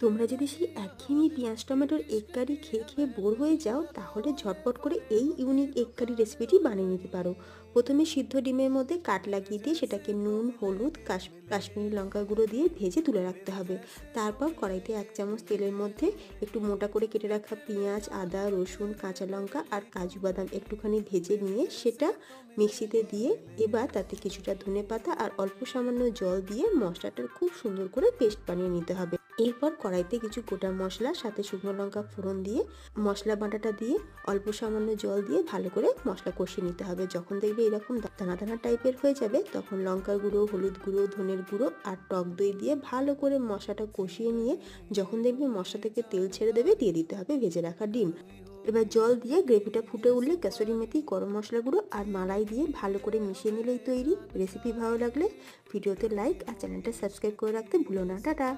তোমরা যদি সেই একঘেয়েমি পেঁয়াজ টমেটোর এগ কারি খেয়ে খেয়ে বোর হয়ে যাও, তাহলে ঝটপট করে এই ইউনিক এগ কারি রেসিপিটি বানিয়ে নিতে পারো। প্রথমে সিদ্ধ ডিমের মধ্যে কাট লাগিয়ে দিয়ে সেটাকে নুন, হলুদ, কাশ্মীরি লঙ্কা গুঁড়ো দিয়ে ভেজে তুলে রাখতে হবে। তারপর কড়াইতে 1 চামচ তেলের মধ্যে একটু মোটা করে কেটে রাখা পেঁয়াজ, আদা, রসুন, কাঁচা লঙ্কা আর কাজু বাদাম একটুখানি ভেজে নিয়ে সেটা মিক্সিতে দিয়ে এবার তাতে কিছুটা ধনেপাতা আর অল্প সামান্য জল দিয়ে মশলাটার খুব সুন্দর করে পেস্ট বানিয়ে নিতে হবে। এরপর কড়াইতে কিছু গোটা মশলা সাথে শুকনো লঙ্কা ফোড়ন দিয়ে মশলা বাটাটা দিয়ে অল্প সামান্য জল দিয়ে ভালো করে মশলা কষিয়ে নিতে হবে। যখন দেখবে এরকম দানা দানা টাইপের হয়ে যাবে, তখন লঙ্কার গুঁড়ো, হলুদ গুঁড়ো, ধনের গুঁড়ো আর টক দই দিয়ে ভালো করে মশলাটা কষিয়ে নিয়ে যখন দেখবে মশলা থেকে তেল ছেড়ে দেবে, দিয়ে দিতে হবে ভেজে রাখা ডিম। এবার জল দিয়ে গ্রেভিটা ফুটে উঠলে কাসুরি মেথি, গরম মশলা গুঁড়ো আর মালাই দিয়ে ভালো করে মিশিয়ে নিলেই তৈরি। রেসিপি ভালো লাগলে ভিডিওতে লাইক আর চ্যানেলটা সাবস্ক্রাইব করে রাখতে ভুলো না। টাটা।